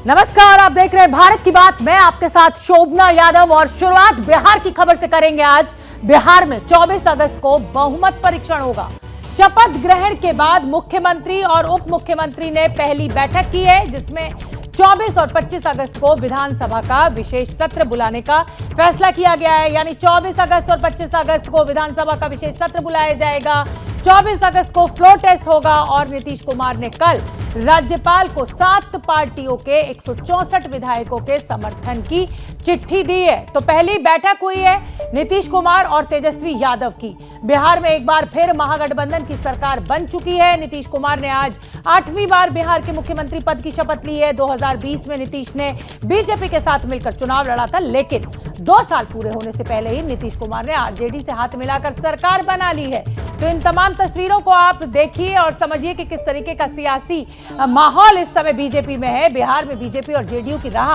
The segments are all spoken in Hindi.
नमस्कार, आप देख रहे हैं भारत की बात। मैं आपके साथ शोभना यादव और शुरुआत बिहार की खबर से करेंगे। आज बिहार में 24 अगस्त को बहुमत परीक्षण होगा। शपथ ग्रहण के बाद मुख्यमंत्री और उप मुख्यमंत्री ने पहली बैठक की है, जिसमें 24 और 25 अगस्त को विधानसभा का विशेष सत्र बुलाने का फैसला किया गया है। यानी 24 अगस्त और 25 अगस्त को विधानसभा का विशेष सत्र बुलाया जाएगा। 24 अगस्त को फ्लोर टेस्ट होगा और नीतीश कुमार ने कल राज्यपाल को 7 पार्टियों के 164 विधायकों के समर्थन की चिट्ठी दी है। तो पहली बैठक हुई है नीतीश कुमार और तेजस्वी यादव की। बिहार में एक बार फिर महागठबंधन की सरकार बन चुकी है। नीतीश कुमार ने आज 8वीं बार बिहार के मुख्यमंत्री पद की शपथ ली है। 2020 में नीतीश ने बीजेपी के साथ मिलकर चुनाव लड़ा था, लेकिन 2 साल पूरे होने से पहले ही नीतीश कुमार ने आरजेडी से हाथ मिलाकर सरकार बना ली है। तो इन तमाम तस्वीरों को आप देखिए और समझिए कि किस तरीके का सियासी माहौल इस समय बीजेपी में है। बिहार में बीजेपी और जेडीयू की राह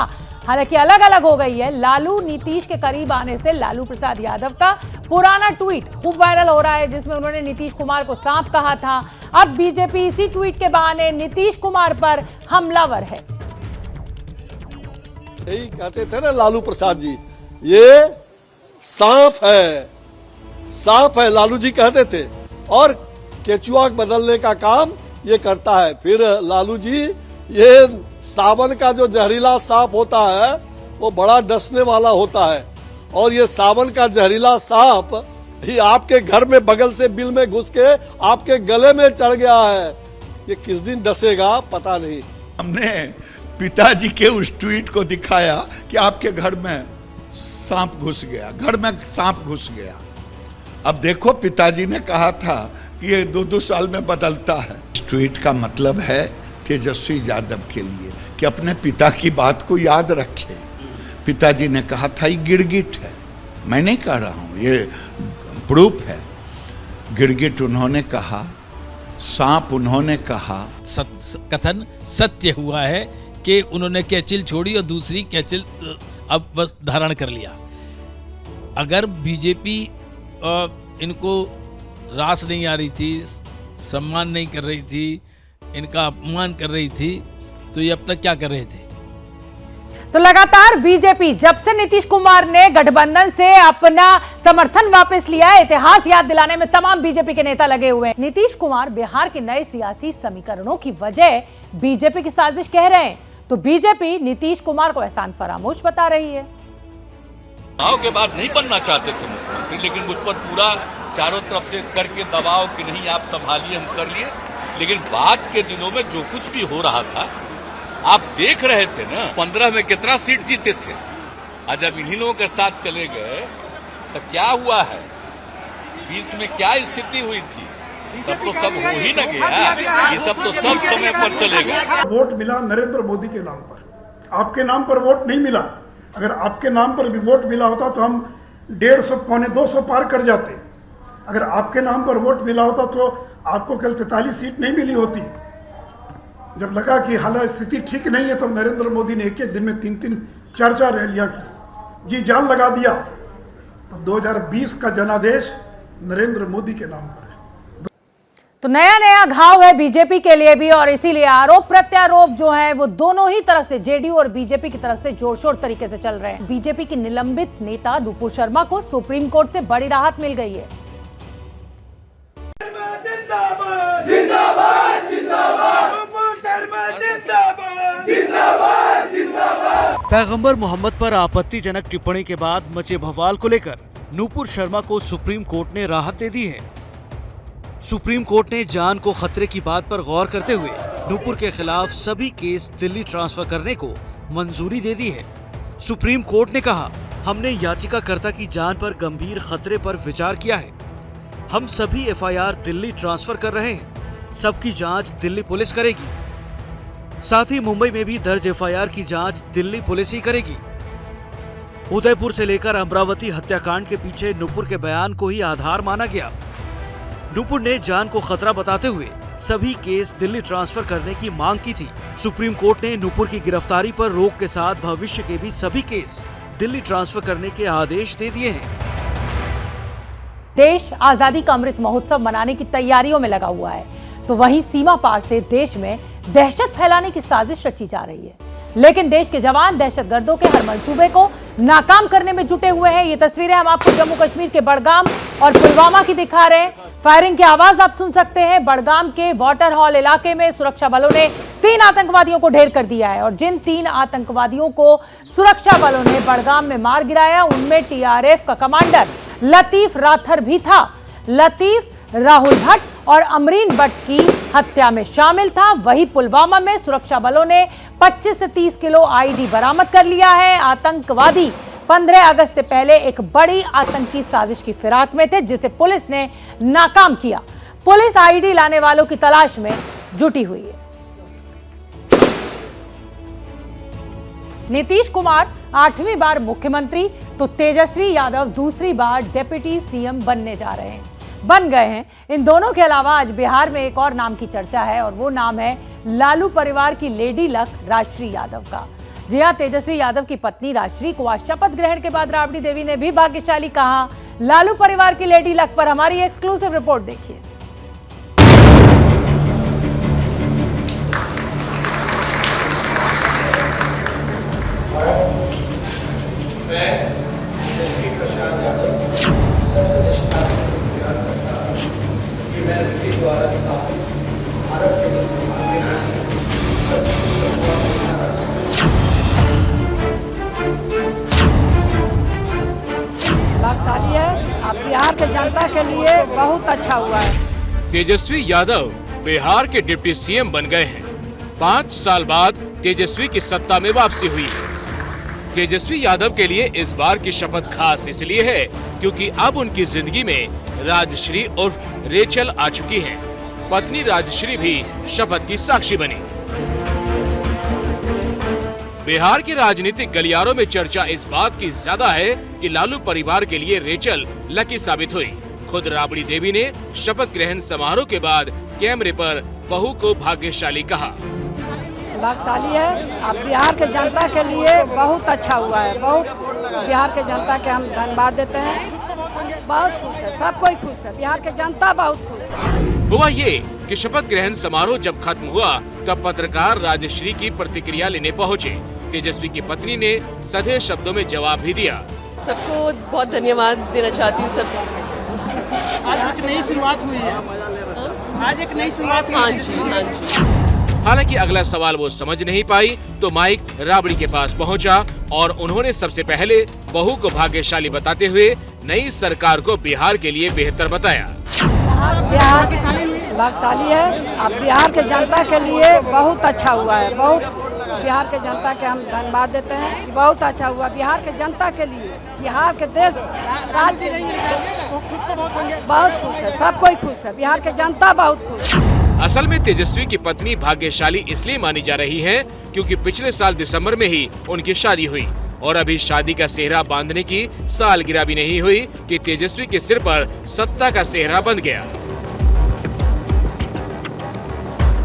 हालांकि अलग अलग हो गई है। लालू नीतीश के करीब आने से लालू प्रसाद यादव का पुराना ट्वीट खूब वायरल हो रहा है, जिसमें उन्होंने नीतीश कुमार को सांप कहा था। अब बीजेपी इसी ट्वीट के बहाने नीतीश कुमार पर हमलावर है। यही कहते थे ना लालू प्रसाद जी, ये सांप है, सांप है, लालू जी कहते थे। और केचुआ बदलने का काम ये करता है। फिर लालू जी, ये सावन का जो जहरीला सांप होता है वो बड़ा डसने वाला होता है, और ये सावन का जहरीला सांप ही आपके घर में बगल से बिल में घुस के आपके गले में चढ़ गया है। ये किस दिन डसेगा पता नहीं। हमने पिताजी के उस ट्वीट को दिखाया कि आपके घर में सांप घुस गया, घर में सांप घुस गया। अब देखो, पिताजी ने कहा था कि ये 2-2 साल में बदलता है। इस ट्वीट का मतलब है तेजस्वी यादव के लिए कि अपने पिता की बात को याद रखे। पिताजी ने कहा था ये गिरगिट है, मैं नहीं कह रहा हूँ, ये प्रूफ है। गिरगिट उन्होंने कहा, सांप उन्होंने कहा। कथन सत्य हुआ है कि उन्होंने कैचिल छोड़ी और दूसरी कैचिल अब बस धारण कर लिया। अगर बीजेपी इनको रास नहीं आ रही थी, सम्मान नहीं कर रही थी, इनका अपमान कर रही थी, तो ये अब तक क्या कर रहे थे? तो लगातार बीजेपी, जब से नीतीश कुमार ने गठबंधन से अपना समर्थन वापस लिया है, इतिहास याद दिलाने में तमाम बीजेपी के नेता लगे हुए हैं। नीतीश कुमार बिहार के नए सियासी समीकरणों की वजह बीजेपी की साजिश कह रहे हैं, तो बीजेपी नीतीश कुमार को एहसान फरामोश बता रही है। चुनाव के बाद नहीं बनना चाहते थे मुख्यमंत्री, लेकिन मुझ पर पूरा चारों तरफ से करके दबाव कि नहीं आप संभालिए, हम कर लिए। लेकिन बाद के दिनों में जो कुछ भी हो रहा था आप देख रहे थे ना। 15 में कितना सीट जीते थे, आज जब इन्हीं लोगों के साथ चले गए तो क्या हुआ है, 20 में क्या स्थिति हुई थी, तब तो सब हो ही न गया। ये सब तो सब समय पर चलेगा। वोट मिला नरेंद्र मोदी के नाम पर, आपके नाम पर वोट नहीं मिला। अगर आपके नाम पर भी वोट मिला होता तो हम 150 पौने 200 पार कर जाते। अगर आपके नाम पर वोट मिला होता तो आपको कल 43 सीट नहीं मिली होती। जब लगा कि हालांकि स्थिति ठीक नहीं है, तब नरेंद्र मोदी ने एक दिन में 3-3, 4-4 रैलियां की, जी जान लगा दिया। तो 2020 का जनादेश नरेंद्र मोदी के नाम पर है। तो नया नया घाव है बीजेपी के लिए भी, और इसीलिए आरोप प्रत्यारोप जो है वो दोनों ही तरफ से, जेडीयू और बीजेपी की तरफ से जोरशोर तरीके से चल रहे हैं। बीजेपी की निलंबित नेता नुपुर शर्मा को सुप्रीम कोर्ट से बड़ी राहत मिल गई है। पैगंबर मोहम्मद पर आपत्तिजनक टिप्पणी के बाद मचे बवाल को लेकर नुपुर शर्मा को सुप्रीम कोर्ट ने राहत दे दी है। सुप्रीम कोर्ट ने जान को खतरे की बात पर गौर करते हुए नुपुर के खिलाफ सभी केस दिल्ली ट्रांसफर करने को मंजूरी दे दी है। सुप्रीम कोर्ट ने कहा, हमने याचिकाकर्ता की जान पर गंभीर खतरे पर विचार किया है। हम सभी एफआईआर दिल्ली ट्रांसफर कर रहे हैं। सबकी जांच दिल्ली पुलिस करेगी। साथ ही मुंबई में भी दर्ज एफआईआर की जांच दिल्ली पुलिस ही करेगी। उदयपुर से लेकर अमरावती हत्याकांड के पीछे नुपुर के बयान को ही आधार माना गया। नुपुर ने जान को खतरा बताते हुए सभी केस दिल्ली ट्रांसफर करने की मांग की थी। सुप्रीम कोर्ट ने नुपुर की गिरफ्तारी पर रोक के साथ भविष्य के भी सभी केस दिल्ली ट्रांसफर करने के आदेश दे दिए हैं। देश आजादी का अमृत महोत्सव मनाने की तैयारियों में लगा हुआ है, तो वहीं सीमा पार से देश में दहशत फैलाने की साजिश रची जा रही है। लेकिन देश के जवान दहशतगर्दों के हर मंसूबे को नाकाम करने में जुटे हुए हैं। ये तस्वीरें हम आपको जम्मू कश्मीर के बड़गाम और पुलवामा की दिखा रहे हैं। फायरिंग की आवाज आप सुन सकते हैं। बड़गाम के वाटर हॉल इलाके में सुरक्षा बलों ने 3 आतंकवादियों को ढेर कर दिया है और जिन 3 आतंकवादियों को सुरक्षा बलों ने बड़गाम में मार गिराया उनमें टीआरएफ का कमांडर लतीफ राथर भी था। लतीफ राहुल भट्ट और अमरीन भट्ट की हत्या में शामिल था। वहीं पुलवामा में सुरक्षा बलों ने 25 से 30 किलो आईडी बरामद कर लिया है। आतंकवादी 15 अगस्त से पहले एक बड़ी आतंकी साजिश की फिराक में थे जिसे पुलिस ने नाकाम किया। पुलिस आईडी लाने वालों की तलाश में जुटी हुई है। नीतीश कुमार 8वीं बार मुख्यमंत्री तो तेजस्वी यादव दूसरी बार डिप्टी सीएम बन गए हैं। इन दोनों के अलावा आज बिहार में एक और नाम की चर्चा है और वो नाम है लालू परिवार की लेडी लक राजश्री यादव का। जी हां, तेजस्वी यादव की पत्नी राजश्री को आज शपथ ग्रहण के बाद राबड़ी देवी ने भी भाग्यशाली कहा। लालू परिवार की लेडी लक पर हमारी एक्सक्लूसिव रिपोर्ट देखिए। भाग्यशाली है। अब बिहार के जनता के लिए बहुत अच्छा हुआ है। तेजस्वी यादव बिहार के डिप्टी सीएम बन गए हैं। 5 साल बाद तेजस्वी की सत्ता में वापसी हुई है। तेजस्वी यादव के लिए इस बार की शपथ खास इसलिए है क्योंकि अब उनकी जिंदगी में राजश्री और रेचल आ चुकी हैं। पत्नी राजश्री भी शपथ की साक्षी बनी। बिहार के राजनीतिक गलियारों में चर्चा इस बात की ज्यादा है कि लालू परिवार के लिए रेचल लकी साबित हुई। खुद राबड़ी देवी ने शपथ ग्रहण समारोह के बाद कैमरे पर बहू को भाग्यशाली कहा। भाग्यशाली है। अब बिहार के जनता के लिए बहुत अच्छा हुआ है। बहुत बिहार के जनता के हम धन्यवाद देते हैं। बहुत खुश है, सब कोई खुश है। बिहार के जनता बहुत खुश है। हुआ ये कि शपथ ग्रहण समारोह जब खत्म हुआ तब पत्रकार राजश्री की प्रतिक्रिया लेने पहुंचे। तेजस्वी की पत्नी ने सधे शब्दों में जवाब भी दिया। सबको बहुत धन्यवाद देना चाहती हूँ। सब आज एक नई शुरुआत हुई है। आज एक नई शुरुआत। हाँ जी। हालांकि अगला सवाल वो समझ नहीं पाई तो माइक राबड़ी के पास पहुंचा और उन्होंने सबसे पहले बहू को भाग्यशाली बताते हुए नई सरकार को बिहार के लिए बेहतर बताया। बिहार भाग्यशाली है। अब बिहार के जनता के लिए बहुत अच्छा हुआ है। बहुत बिहार के जनता के हम धन्यवाद देते हैं। बहुत अच्छा हुआ बिहार के जनता के लिए। बिहार के देश राज्य के लिए बहुत खुश है। सब कोई खुश है। बिहार के जनता बहुत खुश है। असल में तेजस्वी की पत्नी भाग्यशाली इसलिए मानी जा रही है क्योंकि पिछले साल दिसंबर में ही उनकी शादी हुई और अभी शादी का सेहरा बांधने की सालगिरह भी नहीं हुई कि तेजस्वी के सिर पर सत्ता का सेहरा बंध गया।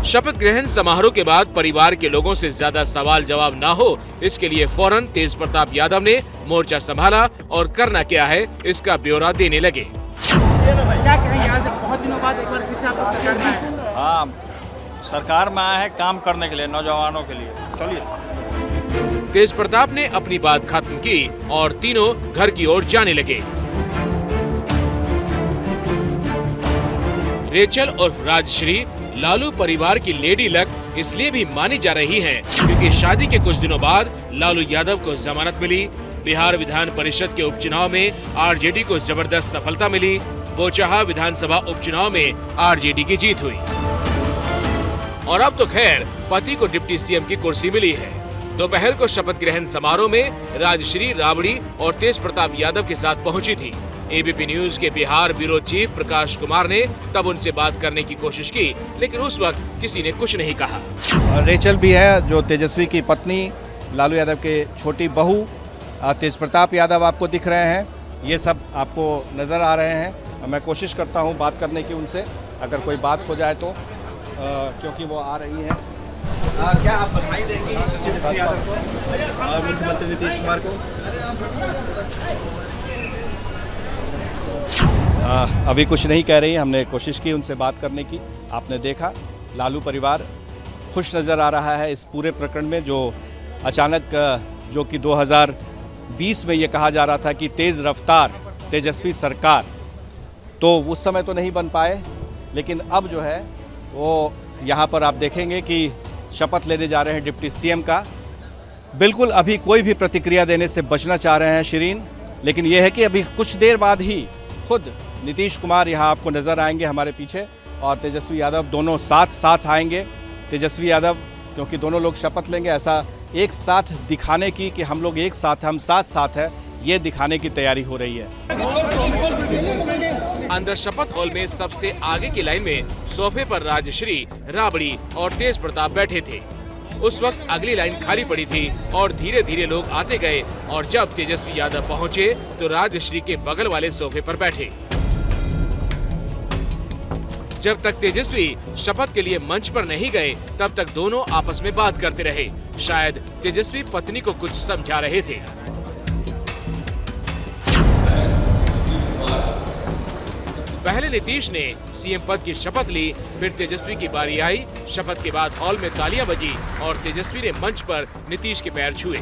शपथ ग्रहण समारोह के बाद परिवार के लोगों से ज्यादा सवाल जवाब ना हो इसके लिए फौरन तेज प्रताप यादव ने मोर्चा संभाला और करना क्या है इसका ब्यौरा देने लगे। क्या कहेंगे, आज बहुत दिनों बाद एक बार फिर से आपको सरकार में आए हैं। हाँ, सरकार में आया है काम करने के लिए, नौजवानों के लिए। चलिए। तेज प्रताप ने अपनी बात खत्म की और तीनों घर की ओर जाने लगे। रेचल और राजश्री लालू परिवार की लेडी लक इसलिए भी मानी जा रही हैं क्योंकि शादी के कुछ दिनों बाद लालू यादव को जमानत मिली। बिहार विधान परिषद के उपचुनाव में आरजेडी को जबरदस्त सफलता मिली। बोचहा विधानसभा उपचुनाव में आरजेडी की जीत हुई और अब तो खैर पति को डिप्टी सीएम की कुर्सी मिली है। दोपहर को शपथ ग्रहण समारोह में राजश्री राबड़ी और तेज प्रताप यादव के साथ पहुंची थी। एबीपी न्यूज के बिहार ब्यूरो चीफ प्रकाश कुमार ने तब उनसे बात करने की कोशिश की लेकिन उस वक्त किसी ने कुछ नहीं कहा। रेचल भी है जो तेजस्वी की पत्नी, लालू यादव के छोटी बहू तेज प्रताप यादव आपको दिख रहे हैं। ये सब आपको नज़र आ रहे हैं। मैं कोशिश करता हूं बात करने की उनसे, अगर कोई बात हो जाए तो, क्योंकि वो आ रही हैं। क्या आप बधाई देंगे तेजस्वी यादव को और मुख्यमंत्री नीतीश कुमार को? अभी कुछ नहीं कह रही। हमने कोशिश की उनसे बात करने की। आपने देखा लालू परिवार खुश नज़र आ रहा है इस पूरे प्रकरण में जो अचानक जो कि 2020 में ये कहा जा रहा था कि तेज़ रफ्तार तेजस्वी सरकार, तो उस समय तो नहीं बन पाए, लेकिन अब जो है वो यहाँ पर आप देखेंगे कि शपथ लेने जा रहे हैं डिप्टी सीएम का। बिल्कुल अभी कोई भी प्रतिक्रिया देने से बचना चाह रहे हैं शिरीन, लेकिन यह है कि अभी कुछ देर बाद ही खुद नीतीश कुमार यहाँ आपको नज़र आएंगे हमारे पीछे, और तेजस्वी यादव दोनों साथ आएंगे। तेजस्वी यादव क्योंकि दोनों लोग शपथ लेंगे, ऐसा एक साथ दिखाने की कि हम लोग एक साथ, हम साथ है, ये दिखाने की तैयारी हो रही है। अंदर शपथ हॉल में सबसे आगे की लाइन में सोफे पर राजश्री, राबड़ी और तेज प्रताप बैठे थे। उस वक्त अगली लाइन खाली पड़ी थी और धीरे धीरे लोग आते गए, और जब तेजस्वी यादव पहुंचे तो राजश्री के बगल वाले सोफे पर बैठे। जब तक तेजस्वी शपथ के लिए मंच पर नहीं गए, तब तक दोनों आपस में बात करते रहे। शायद तेजस्वी पत्नी को कुछ समझा रहे थे। पहले नीतीश ने सीएम पद की शपथ ली, फिर तेजस्वी की बारी आई। शपथ के बाद हॉल में तालियां बजी और तेजस्वी ने मंच पर नीतीश के पैर छुए।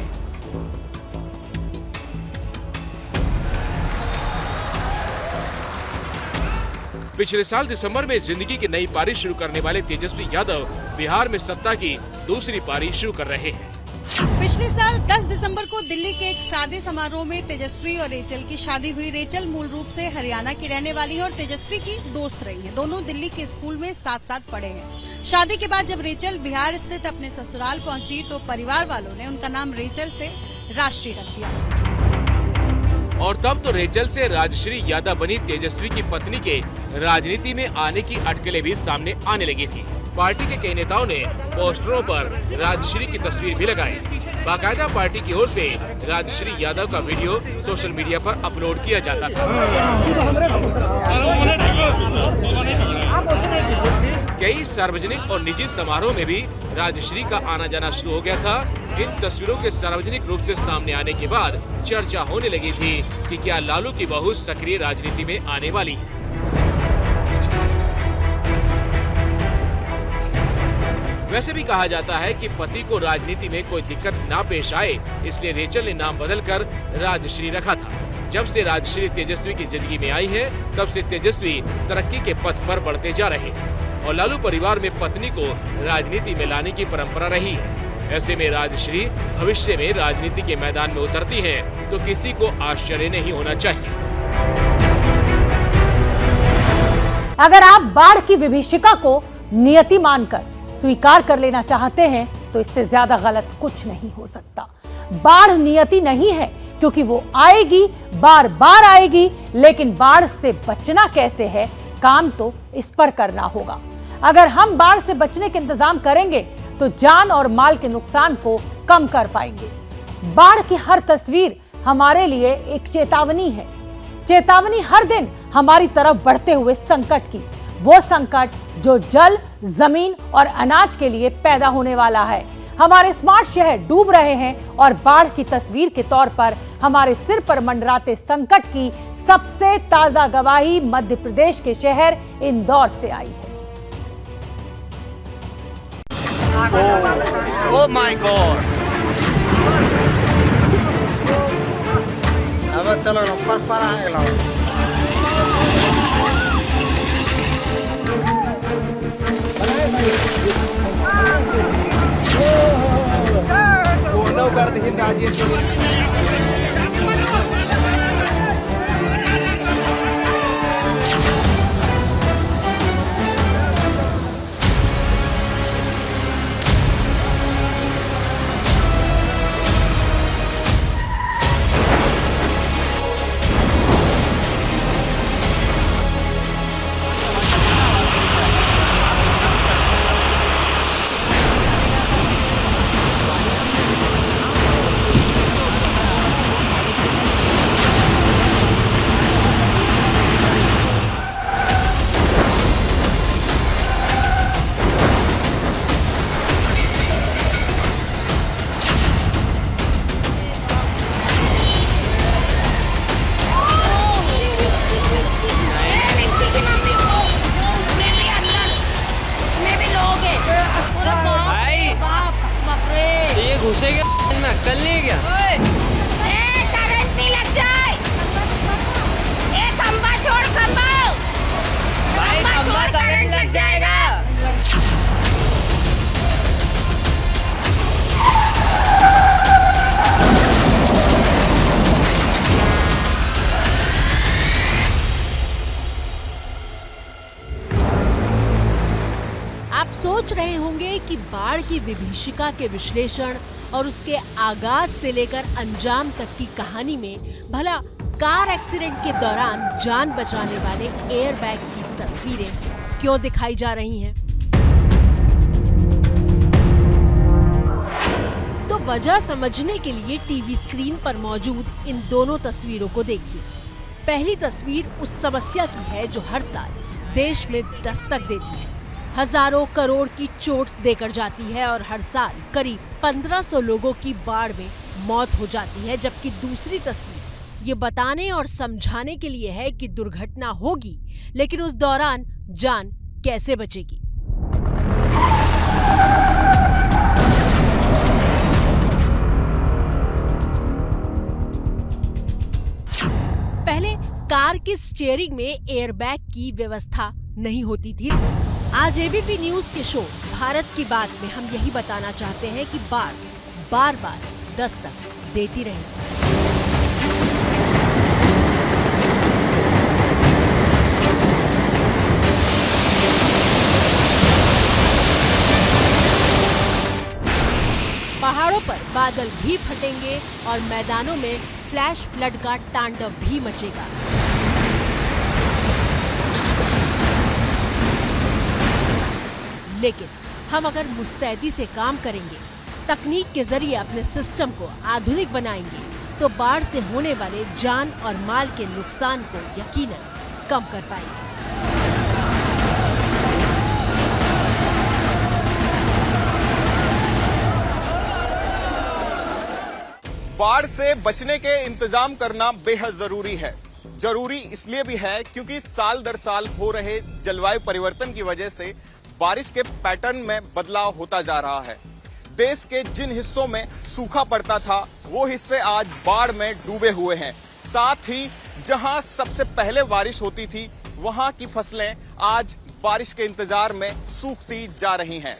पिछले साल दिसंबर में जिंदगी की नई पारी शुरू करने वाले तेजस्वी यादव बिहार में सत्ता की दूसरी पारी शुरू कर रहे हैं। पिछले साल 10 दिसंबर को दिल्ली के एक सादे समारोह में तेजस्वी और रेचल की शादी हुई। रेचल मूल रूप से हरियाणा की रहने वाली है और तेजस्वी की दोस्त रही है। दोनों दिल्ली के स्कूल में साथ पढ़े हैं। शादी के बाद जब रेचल बिहार स्थित अपने ससुराल पहुंची तो परिवार वालों ने उनका नाम रेचल से राजश्री रख दिया। और तब तो रेचल से राजश्री यादव बनी तेजस्वी की पत्नी के राजनीति में आने की अटकलें भी सामने आने लगी थी। पार्टी के कई नेताओं ने पोस्टरों पर राजश्री की तस्वीर भी लगाई। बाकायदा पार्टी की ओर से राजश्री यादव का वीडियो सोशल मीडिया पर अपलोड किया जाता था। कई सार्वजनिक और निजी समारोह में भी राजश्री का आना जाना शुरू हो गया था। इन तस्वीरों के सार्वजनिक रूप से सामने आने के बाद चर्चा होने लगी थी कि क्या लालू की बहू सक्रिय राजनीति में आने वाली है। वैसे भी कहा जाता है कि पति को राजनीति में कोई दिक्कत ना पेश आए, इसलिए रेचल ने नाम बदलकर राजश्री रखा था। जब से राजश्री तेजस्वी की जिंदगी में आई है, तब से तेजस्वी तरक्की के पथ पर बढ़ते जा रहे हैं और लालू परिवार में पत्नी को राजनीति में लाने की परंपरा रही है। ऐसे में राजश्री भविष्य में राजनीति के मैदान में उतरती है तो किसी को आश्चर्य नहीं होना चाहिए। अगर आप बाढ़ की विभीषिका को नियति मानकर स्वीकार कर लेना चाहते हैं तो इससे ज्यादा गलत कुछ नहीं हो सकता। बाढ़ नियति नहीं है, क्योंकि वो आएगी, बार बार आएगी, लेकिन बाढ़ से बचना कैसे है, काम तो इस पर करना होगा। अगर हम बाढ़ से बचने के इंतजाम करेंगे तो जान और माल के नुकसान को कम कर पाएंगे। बाढ़ की हर तस्वीर हमारे लिए एक चेतावनी है। चेतावनी हर दिन हमारी तरफ बढ़ते हुए संकट की, वो संकट जो जल, जमीन और अनाज के लिए पैदा होने वाला है। हमारे स्मार्ट शहर डूब रहे हैं और बाढ़ की तस्वीर के तौर पर हमारे सिर पर मंडराते संकट की सबसे ताजा गवाही मध्य प्रदेश के शहर इंदौर से आई है। Oh my God! अब चलो पास पार आएगा। कर दी सोच रहे होंगे कि बाढ़ की विभीषिका के विश्लेषण और उसके आगाज से लेकर अंजाम तक की कहानी में भला कार एक्सीडेंट के दौरान जान बचाने वाले एयरबैग की तस्वीरें क्यों दिखाई जा रही हैं? तो वजह समझने के लिए टीवी स्क्रीन पर मौजूद इन दोनों तस्वीरों को देखिए। पहली तस्वीर उस समस्या की है जो हर साल देश में दस्तक देती है, हजारों करोड़ की चोट देकर जाती है और हर साल करीब 1500 लोगों की बाढ़ में मौत हो जाती है। जबकि दूसरी तस्वीर ये बताने और समझाने के लिए है कि दुर्घटना होगी, लेकिन उस दौरान जान कैसे बचेगी। पहले कार के स्टीयरिंग में एयरबैग की व्यवस्था नहीं होती थी। आज एबीपी न्यूज के शो भारत की बात में हम यही बताना चाहते हैं कि बाढ़ बार बार दस्तक देती रही। पहाड़ों पर बादल भी फटेंगे और मैदानों में फ्लैश फ्लड का तांडव भी मचेगा। लेकिन हम अगर मुस्तैदी से काम करेंगे, तकनीक के जरिए अपने सिस्टम को आधुनिक बनाएंगे, तो बाढ़ से होने वाले जान और माल के नुकसान को यकीनन कम कर पाएंगे। बाढ़ से बचने के इंतजाम करना बेहद जरूरी है। जरूरी इसलिए भी है क्योंकि साल दर साल हो रहे जलवायु परिवर्तन की वजह से बारिश के पैटर्न में बदलाव होता जा रहा है। देश के जिन हिस्सों में सूखा पड़ता था वो हिस्से आज बाढ़ में डूबे हुए हैं। साथ ही जहां सबसे पहले बारिश होती थी वहां की फसलें आज बारिश के इंतजार में सूखती जा रही हैं।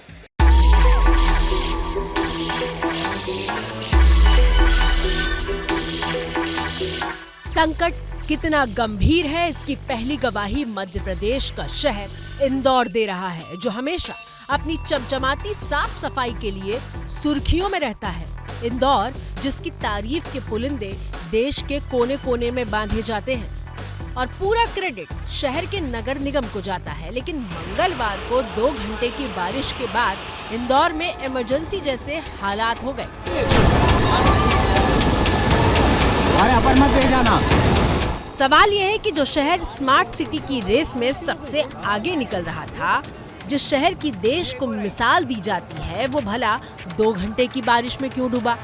संकट कितना गंभीर है, इसकी पहली गवाही मध्य प्रदेश का शहर इंदौर दे रहा है, जो हमेशा अपनी चमचमाती साफ सफाई के लिए सुर्खियों में रहता है। इंदौर जिसकी तारीफ के पुलिंदे देश के कोने कोने में बांधे जाते हैं और पूरा क्रेडिट शहर के नगर निगम को जाता है। लेकिन मंगलवार को 2 घंटे की बारिश के बाद इंदौर में इमरजेंसी जैसे हालात हो गए। अरे अपन मत ले जाना। सवाल यह है कि जो शहर स्मार्ट सिटी की रेस में सबसे आगे निकल रहा था, जिस शहर की देश को मिसाल दी जाती है, वो भला 2 घंटे की बारिश में क्यों डूबा?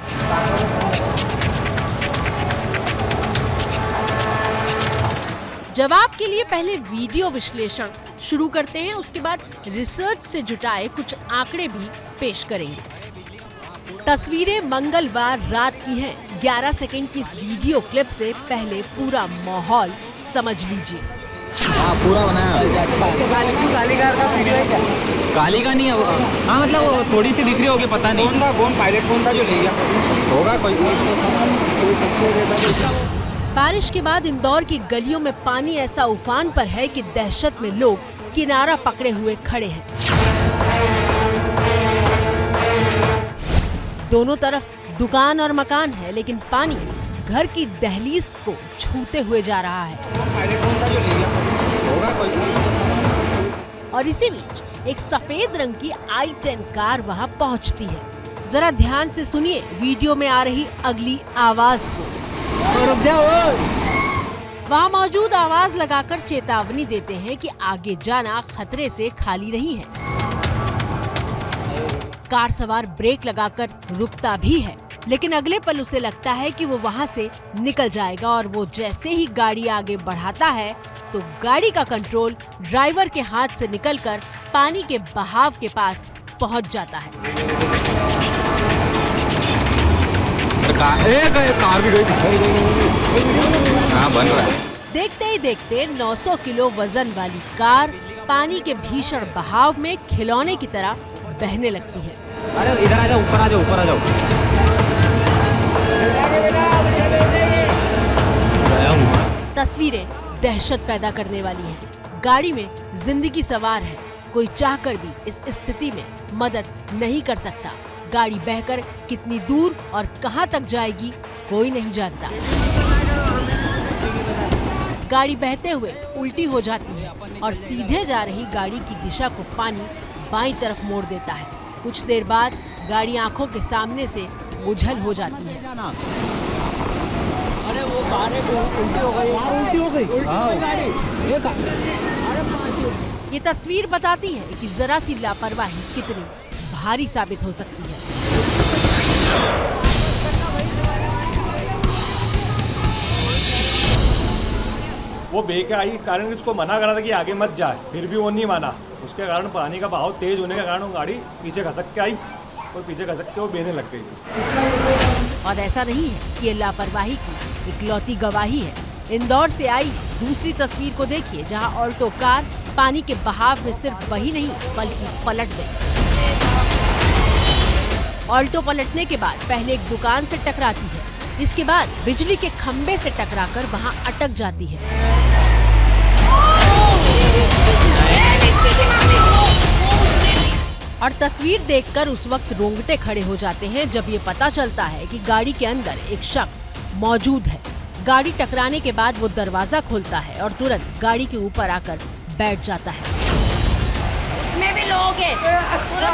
जवाब के लिए पहले वीडियो विश्लेषण शुरू करते हैं, उसके बाद रिसर्च से जुटाए कुछ आंकड़े भी पेश करेंगे। तस्वीरें मंगलवार रात की हैं। 11 सेकंड की इस वीडियो क्लिप से पहले पूरा माहौल समझ लीजिए। पूरा बनाया। कालीकार का वीडियो है क्या? काली का नहीं है। हाँ मतलब वो थोड़ी सी दिख रही होगी, पता नहीं। कौन पायलट कौन था जो ले गया? होगा कोई। बारिश के बाद इंदौर की गलियों में पानी ऐसा उफान पर है कि दहशत में लोग किनारा पकड़े हुए खड़े हैं। दोनों तरफ दुकान और मकान है, लेकिन पानी घर की दहलीज को छूते हुए जा रहा है। और इसी बीच एक सफेद रंग की i10 कार वहां पहुंचती है। जरा ध्यान से सुनिए वीडियो में आ रही अगली आवाज को। वहां मौजूद आवाज लगाकर चेतावनी देते हैं कि आगे जाना खतरे से खाली नहीं है। कार सवार ब्रेक लगाकर रुकता भी है, लेकिन अगले पल उसे लगता है कि वो वहां से निकल जाएगा और वो जैसे ही गाड़ी आगे बढ़ाता है तो गाड़ी का कंट्रोल ड्राइवर के हाथ से निकलकर पानी के बहाव के पास पहुंच जाता है। कार भी बन रहा है। देखते ही देखते 900 किलो वजन वाली कार पानी के भीषण बहाव में खिलौने की तरह बहने लगती है। अरे इधर आ जाओ, ऊपर आ जाओ, ऊपर आ जाओ। तस्वीरें दहशत पैदा करने वाली हैं। गाड़ी में जिंदगी सवार है, कोई चाहकर भी इस स्थिति में मदद नहीं कर सकता। गाड़ी बहकर कितनी दूर और कहां तक जाएगी कोई नहीं जानता। गाड़ी बहते हुए उल्टी हो जाती है और सीधे जा रही गाड़ी की दिशा को पानी बाईं तरफ मोड़ देता है। कुछ देर बाद गाड़ी आंखों के सामने से ओझल हो जाती है। अरे वो उल्टी हो गई यार, उल्टी हो गई। ये तस्वीर बताती है कि जरा सी लापरवाही कितनी भारी साबित हो सकती है। वो बह के आई, कारण उसको मना करा था कि आगे मत जाए, फिर भी वो नहीं माना। उसके कारण पानी का बहाव तेज होने के कारण वो गाड़ी पीछे खसक के आई और पीछे खसक के वो बहने लग गई। और ऐसा नहीं है कि ये लापरवाही की इकलौती गवाही है। इंदौर से आई दूसरी तस्वीर को देखिए, जहां ऑल्टो कार पानी के बहाव में सिर्फ वही नहीं बल्कि पलट गई। ऑल्टो पलटने के बाद पहले एक दुकान से टकराती है, इसके बाद बिजली के खंबे से टकराकर वहां अटक जाती है। और तस्वीर देखकर उस वक्त रोंगटे खड़े हो जाते हैं जब ये पता चलता है कि गाड़ी के अंदर एक शख्स मौजूद है। गाड़ी टकराने के बाद वो दरवाजा खोलता है और तुरंत गाड़ी के ऊपर आकर बैठ जाता है। उसमें भी लोग हैं, पूरा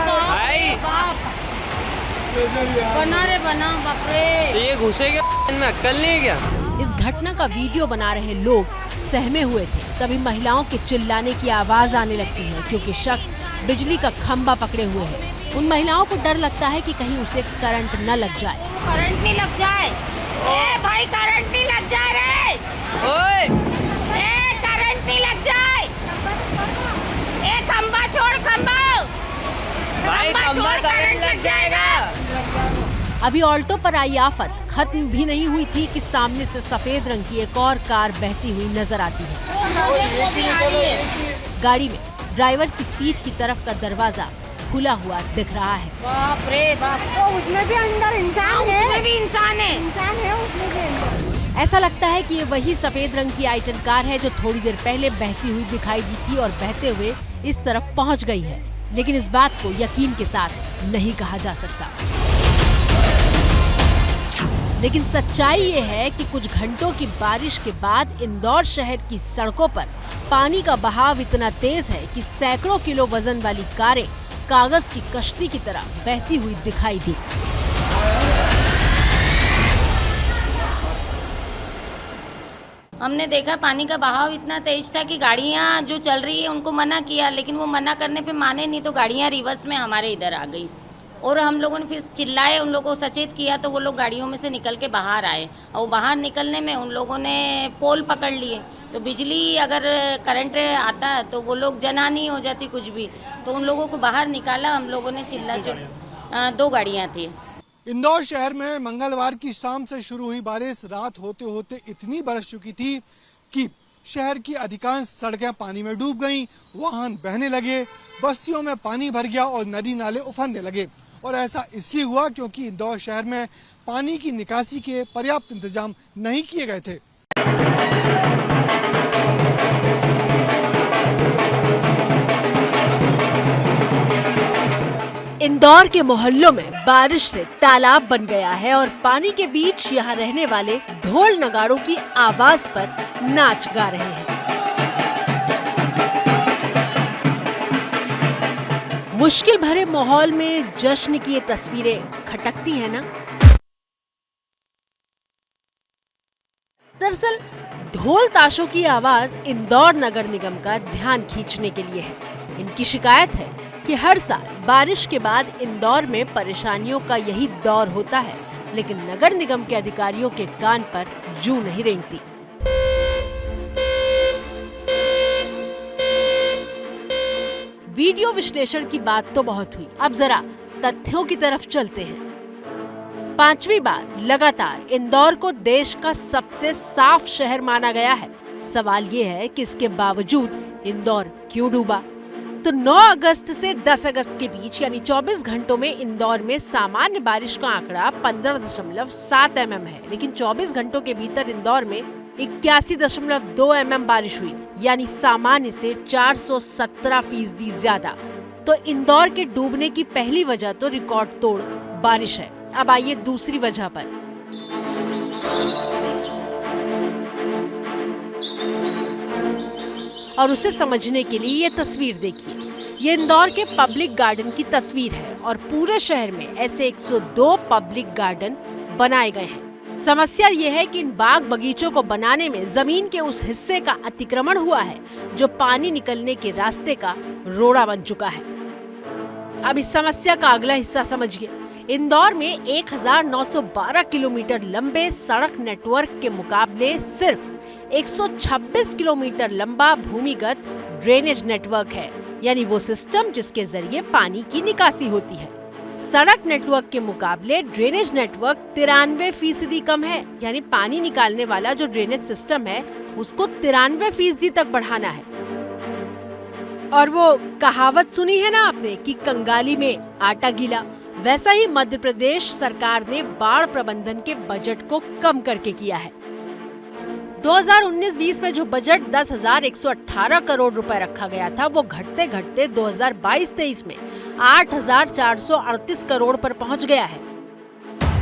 बना रे बना, बाप रे। ये घुसेगा में, अक्ल नहीं है क्या? इस घटना का वीडियो बना रहे लोग सहमे हुए थे। तभी महिलाओं के चिल्लाने की आवाज आने लगती है, क्योंकि शख्स बिजली का खंभा पकड़े हुए है। उन महिलाओं को डर लगता है कि कहीं उसे करंट न लग जाए। करंट नहीं लग जाए, ए भाई करंट नहीं लग जाए रे, ओए ए करंट नहीं लग जाए, ए खंभा छोड़, खंभा भाई, खंभा करंट लग जाएगा। अभी ऑल्टो पर आई आफत खत्म भी नहीं हुई थी कि सामने से सफेद रंग की एक और कार बहती हुई नजर आती है। गाड़ी में ड्राइवर की सीट की तरफ का दरवाजा खुला हुआ दिख रहा है। बाप रे बाप, तो उसमें भी अंदर इंसान है, उसमें भी इंसान है, इंसान है उसमें भी अंदर। ऐसा लगता है कि ये वही सफेद रंग की आइटन कार है जो थोड़ी देर पहले बहती हुई दिखाई दी थी और बहते हुए इस तरफ पहुंच गई है, लेकिन इस बात को यकीन के साथ नहीं कहा जा सकता। लेकिन सच्चाई ये है कि कुछ घंटों की बारिश के बाद इंदौर शहर की सड़कों पर पानी का बहाव इतना तेज है कि सैकड़ों किलो वजन वाली कारें कागज की कश्ती की तरह बहती हुई दिखाई दी। हमने देखा पानी का बहाव इतना तेज था कि गाड़ियां जो चल रही है उनको मना किया, लेकिन वो मना करने पे माने नहीं, तो गाड़ियां रिवर्स में हमारे इधर आ गई और हम लोगों ने फिर चिल्लाए, उन लोगों को सचेत किया, तो वो लोग गाड़ियों में से निकल के बाहर आए और बाहर निकलने में उन लोगों ने पोल पकड़ लिए। तो बिजली अगर करंट आता है तो वो लोग जनहानि हो जाती कुछ भी, तो उन लोगों को बाहर निकाला हम लोगों ने, चिल्ला 2 गाड़ियाँ थी। इंदौर शहर में मंगलवार की शाम से शुरू हुई बारिश रात होते होते इतनी बरस चुकी थी कि शहर की अधिकांश सड़कें पानी में डूब गईं, वाहन बहने लगे, बस्तियों में पानी भर गया और नदी नाले उफनने लगे। और ऐसा इसलिए हुआ क्योंकि इंदौर शहर में पानी की निकासी के पर्याप्त इंतजाम नहीं किए गए थे। इंदौर के मोहल्लों में बारिश से तालाब बन गया है और पानी के बीच यहाँ रहने वाले ढोल नगाड़ों की आवाज पर नाच गा रहे हैं। मुश्किल भरे माहौल में जश्न की ये तस्वीरें खटकती हैं ना। दरअसल ढोल ताशों की आवाज इंदौर नगर निगम का ध्यान खींचने के लिए है। इनकी शिकायत है कि हर साल बारिश के बाद इंदौर में परेशानियों का यही दौर होता है, लेकिन नगर निगम के अधिकारियों के कान पर जूं नहीं रेंगती। वीडियो विश्लेषण की बात तो बहुत हुई, अब जरा तथ्यों की तरफ चलते हैं। 5वीं बार लगातार इंदौर को देश का सबसे साफ शहर माना गया है। सवाल ये है कि इसके बावजूद इंदौर क्यों डूबा? तो 9 अगस्त से 10 अगस्त के बीच यानी 24 घंटों में इंदौर में सामान्य बारिश का आंकड़ा 15.7 mm है, लेकिन 24 घंटों के भीतर इंदौर में 81.2 mm बारिश हुई, यानी सामान्य से 417% ज्यादा। तो इंदौर के डूबने की पहली वजह तो रिकॉर्ड तोड़ बारिश है। अब आइए दूसरी वजह पर। और उसे समझने के लिए ये तस्वीर देखिए। ये इंदौर के पब्लिक गार्डन की तस्वीर है और पूरे शहर में ऐसे 102 पब्लिक गार्डन बनाए गए हैं। समस्या ये है कि इन बाग बगीचों को बनाने में जमीन के उस हिस्से का अतिक्रमण हुआ है जो पानी निकलने के रास्ते का रोड़ा बन चुका है। अब इस समस्या का अगला हिस्सा समझिए। इंदौर में 1912 किलोमीटर लंबे सड़क नेटवर्क के मुकाबले सिर्फ 126 किलोमीटर लंबा भूमिगत ड्रेनेज नेटवर्क है, यानी वो सिस्टम जिसके जरिए पानी की निकासी होती है। सड़क नेटवर्क के मुकाबले ड्रेनेज नेटवर्क 93% कम है, यानी पानी निकालने वाला जो ड्रेनेज सिस्टम है उसको 93% तक बढ़ाना है। और वो कहावत सुनी है ना आपने कि कंगाली में आटा गीला, वैसा ही मध्य प्रदेश सरकार ने बाढ़ प्रबंधन के बजट को कम करके किया है। 2019-20 में जो बजट 10,118 करोड़ रुपए रखा गया था, वो घटते घटते 2022-23 में 8,438 करोड़ पर पहुंच गया है।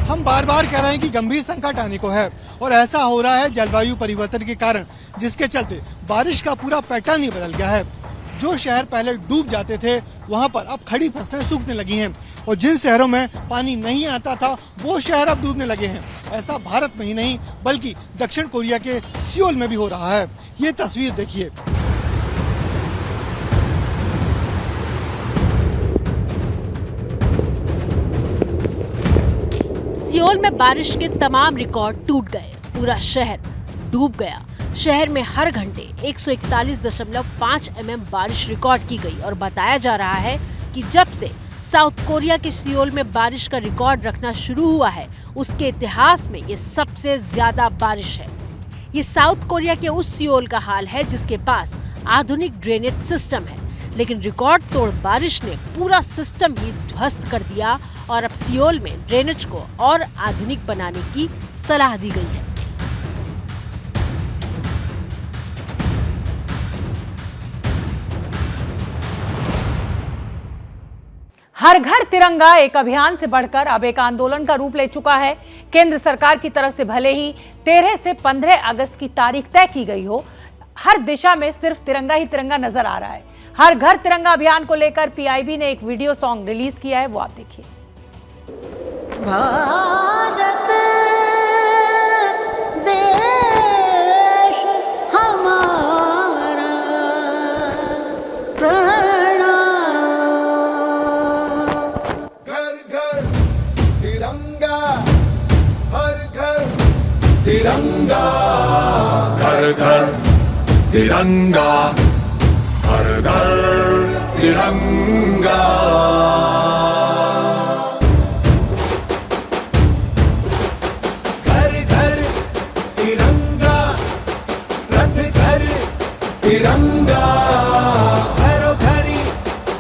हम बार बार कह रहे हैं कि गंभीर संकट आने को है और ऐसा हो रहा है जलवायु परिवर्तन के कारण, जिसके चलते बारिश का पूरा पैटर्न ही बदल गया है। जो शहर पहले डूब जाते थे वहां पर अब खड़ी फसलें सूखने लगी हैं और जिन शहरों में पानी नहीं आता था वो शहर अब डूबने लगे हैं। ऐसा भारत में ही नहीं बल्कि दक्षिण कोरिया के सियोल में भी हो रहा है। ये तस्वीर देखिए। सियोल में बारिश के तमाम रिकॉर्ड टूट गए, पूरा शहर डूब गया। शहर में हर घंटे 141.5 mm बारिश रिकॉर्ड की गई और बताया जा रहा है कि जब से साउथ कोरिया के सियोल में बारिश का रिकॉर्ड रखना शुरू हुआ है उसके इतिहास में ये सबसे ज्यादा बारिश है। ये साउथ कोरिया के उस सियोल का हाल है जिसके पास आधुनिक ड्रेनेज सिस्टम है, लेकिन रिकॉर्ड तोड़ बारिश ने पूरा सिस्टम ही ध्वस्त कर दिया और अब सियोल में ड्रेनेज को और आधुनिक बनाने की सलाह दी गई है। हर घर तिरंगा एक अभियान से बढ़कर अब एक आंदोलन का रूप ले चुका है। केंद्र सरकार की तरफ से भले ही 13 से 15 अगस्त की तारीख तय की गई हो, हर दिशा में सिर्फ तिरंगा ही तिरंगा नजर आ रहा है। हर घर तिरंगा अभियान को लेकर पीआईबी ने एक वीडियो सॉन्ग रिलीज किया है, वो आप देखिए। भारत देश हमारा तिरंगा, घर घर तिरंगा, हर घर तिरंगा। घर घर तिरंगा, रथ घर तिरंगा, घरों घरी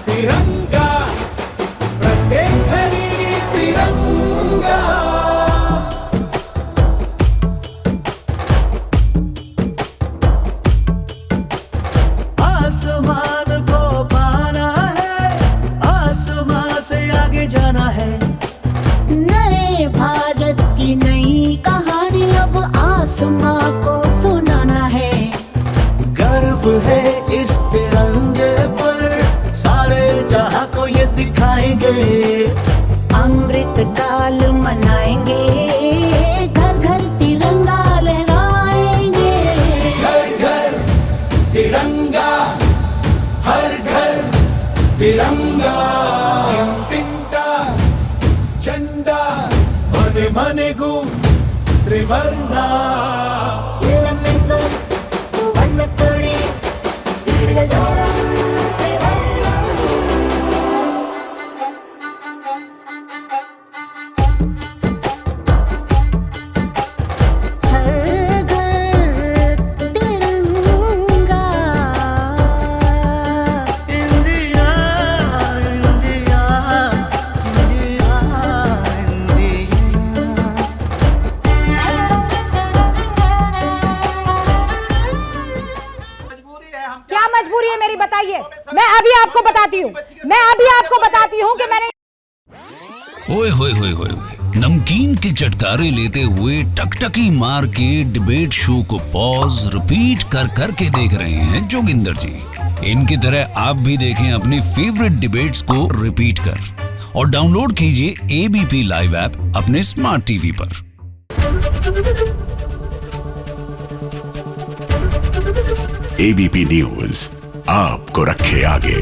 तिरंगा, प्रत्येक घरी तिरंगा। आसमान को पाना है, आसमान से आगे जाना है। नए भारत की नई कहानी अब आसमां को सुनाना है। गर्व है इस तिरंगे पर, सारे जहां को ये दिखाएंगे। अमृत काल मनाएंगे, घर घर तिरंगा लहराएंगे। घर घर तिरंगा, हर घर तिरंगा। तिंटा झंडा मने मने गु त्रिवर्णा। क्या मजबूरी है मेरी, बताइए। मैं अभी आपको बताती हूँ कि मैंने ओए होए होए होए नमकीन के चटकारे लेते हुए टकटकी मार के डिबेट शो को पॉज रिपीट कर कर के देख रहे हैं जोगिंदर जी। इनकी तरह आप भी देखें अपनी फेवरेट डिबेट्स को रिपीट कर और डाउनलोड कीजिए एबीपी लाइव ऐप अपने स्मार्ट टीवी पर। एबीपी न्यूज आपको रखे आगे।